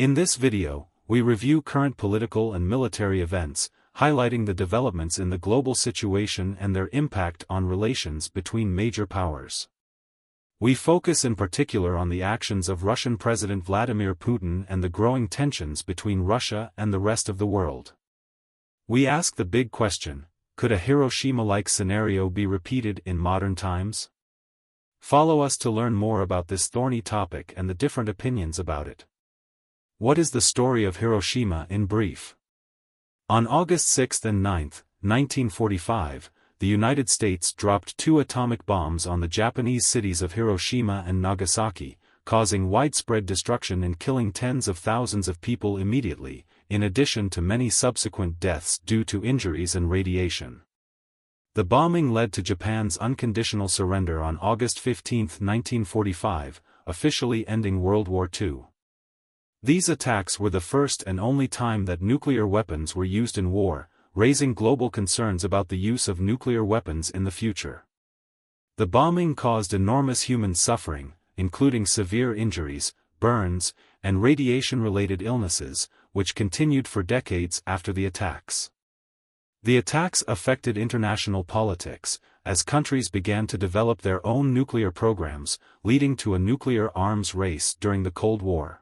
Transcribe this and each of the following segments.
In this video, we review current political and military events, highlighting the developments in the global situation and their impact on relations between major powers. We focus in particular on the actions of Russian President Vladimir Putin and the growing tensions between Russia and the rest of the world. We ask the big question: could a Hiroshima-like scenario be repeated in modern times? Follow us to learn more about this thorny topic and the different opinions about it. What is the story of Hiroshima in brief? On August 6 and 9, 1945, the United States dropped 2 atomic bombs on the Japanese cities of Hiroshima and Nagasaki, causing widespread destruction and killing tens of thousands of people immediately, in addition to many subsequent deaths due to injuries and radiation. The bombing led to Japan's unconditional surrender on August 15, 1945, officially ending World War II. These attacks were the first and only time that nuclear weapons were used in war, raising global concerns about the use of nuclear weapons in the future. The bombing caused enormous human suffering, including severe injuries, burns, and radiation-related illnesses, which continued for decades after the attacks. The attacks affected international politics, as countries began to develop their own nuclear programs, leading to a nuclear arms race during the Cold War.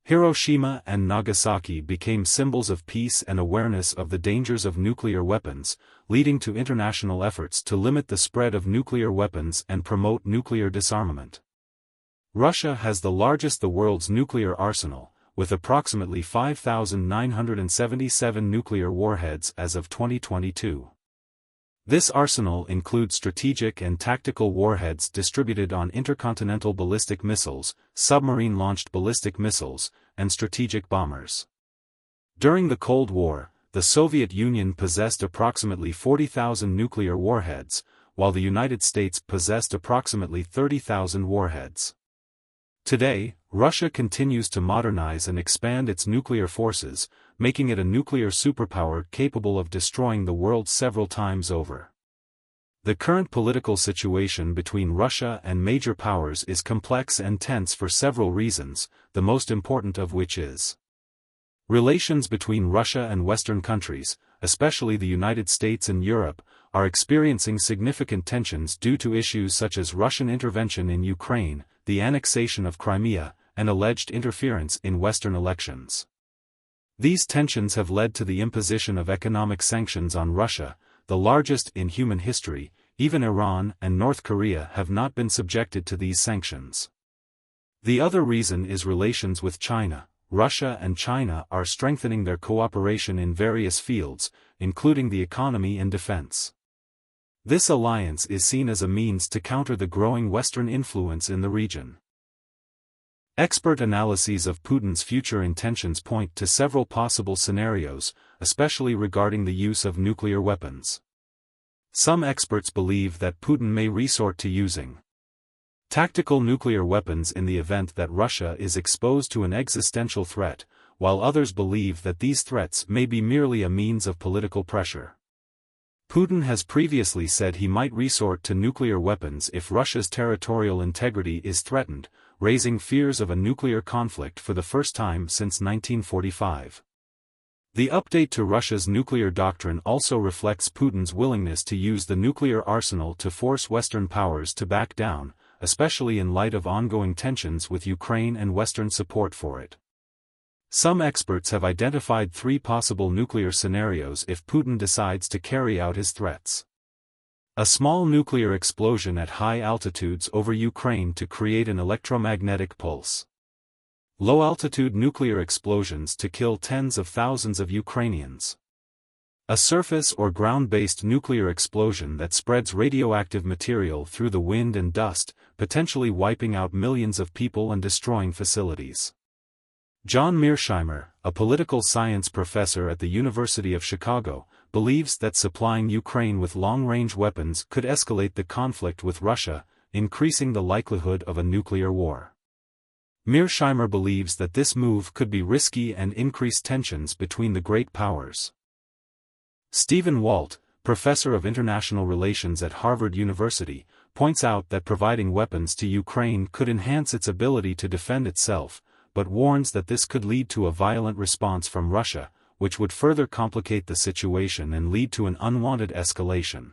Hiroshima and Nagasaki became symbols of peace and awareness of the dangers of nuclear weapons, leading to international efforts to limit the spread of nuclear weapons and promote nuclear disarmament. Russia has the world's nuclear arsenal, with approximately 5,977 nuclear warheads as of 2022. This arsenal includes strategic and tactical warheads distributed on intercontinental ballistic missiles, submarine-launched ballistic missiles, and strategic bombers. During the Cold War, the Soviet Union possessed approximately 40,000 nuclear warheads, while the United States possessed approximately 30,000 warheads. Today, Russia continues to modernize and expand its nuclear forces, making it a nuclear superpower capable of destroying the world several times over. The current political situation between Russia and major powers is complex and tense for several reasons, the most important of which is relations between Russia and Western countries, especially the United States and Europe, are experiencing significant tensions due to issues such as Russian intervention in Ukraine, the annexation of Crimea, and alleged interference in Western elections. These tensions have led to the imposition of economic sanctions on Russia, the largest in human history. Even Iran and North Korea have not been subjected to these sanctions. The other reason is relations with China. Russia and China are strengthening their cooperation in various fields, including the economy and defense. This alliance is seen as a means to counter the growing Western influence in the region. Expert analyses of Putin's future intentions point to several possible scenarios, especially regarding the use of nuclear weapons. Some experts believe that Putin may resort to using tactical nuclear weapons in the event that Russia is exposed to an existential threat, while others believe that these threats may be merely a means of political pressure. Putin has previously said he might resort to nuclear weapons if Russia's territorial integrity is threatened, raising fears of a nuclear conflict for the first time since 1945. The update to Russia's nuclear doctrine also reflects Putin's willingness to use the nuclear arsenal to force Western powers to back down, especially in light of ongoing tensions with Ukraine and Western support for it. Some experts have identified 3 possible nuclear scenarios if Putin decides to carry out his threats. A small nuclear explosion at high altitudes over Ukraine to create an electromagnetic pulse. Low-altitude nuclear explosions to kill tens of thousands of Ukrainians. A surface or ground-based nuclear explosion that spreads radioactive material through the wind and dust, potentially wiping out millions of people and destroying facilities. John Mearsheimer, a political science professor at the University of Chicago, believes that supplying Ukraine with long-range weapons could escalate the conflict with Russia, increasing the likelihood of a nuclear war. Mearsheimer believes that this move could be risky and increase tensions between the great powers. Stephen Walt, professor of international relations at Harvard University, points out that providing weapons to Ukraine could enhance its ability to defend itself, but warns that this could lead to a violent response from Russia, which would further complicate the situation and lead to an unwanted escalation.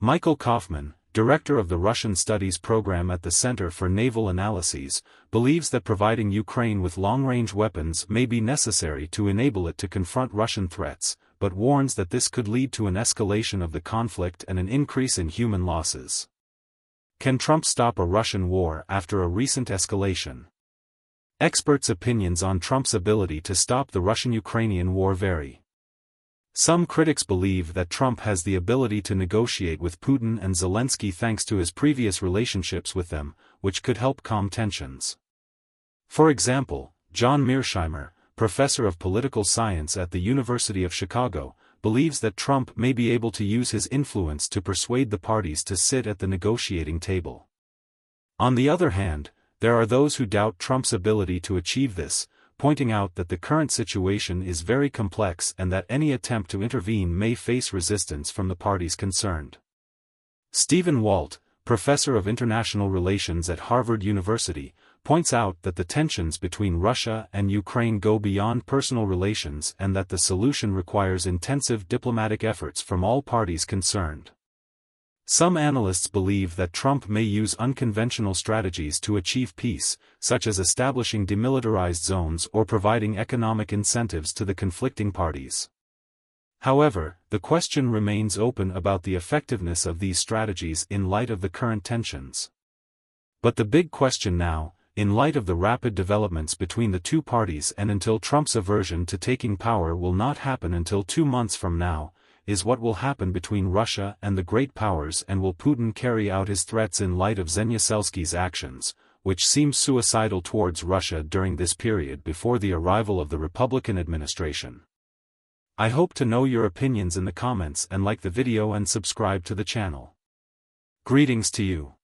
Michael Kaufman, director of the Russian Studies program at the Center for Naval Analyses, believes that providing Ukraine with long-range weapons may be necessary to enable it to confront Russian threats, but warns that this could lead to an escalation of the conflict and an increase in human losses. Can Trump stop a Russian war after a recent escalation? Experts' opinions on Trump's ability to stop the Russian-Ukrainian war vary. Some critics believe that Trump has the ability to negotiate with Putin and Zelensky thanks to his previous relationships with them, which could help calm tensions. For example, John Mearsheimer, professor of political science at the University of Chicago, believes that Trump may be able to use his influence to persuade the parties to sit at the negotiating table. On the other hand, there are those who doubt Trump's ability to achieve this, pointing out that the current situation is very complex and that any attempt to intervene may face resistance from the parties concerned. Stephen Walt, professor of international relations at Harvard University, points out that the tensions between Russia and Ukraine go beyond personal relations and that the solution requires intensive diplomatic efforts from all parties concerned. Some analysts believe that Trump may use unconventional strategies to achieve peace, such as establishing demilitarized zones or providing economic incentives to the conflicting parties. However, the question remains open about the effectiveness of these strategies in light of the current tensions. But the big question now, in light of the rapid developments between the two parties and until Trump's aversion to taking power will not happen until 2 months from now, is what will happen between Russia and the great powers, and will Putin carry out his threats in light of Zelensky's actions, which seems suicidal towards Russia during this period before the arrival of the Republican administration. I hope to know your opinions in the comments and like the video and subscribe to the channel. Greetings to you.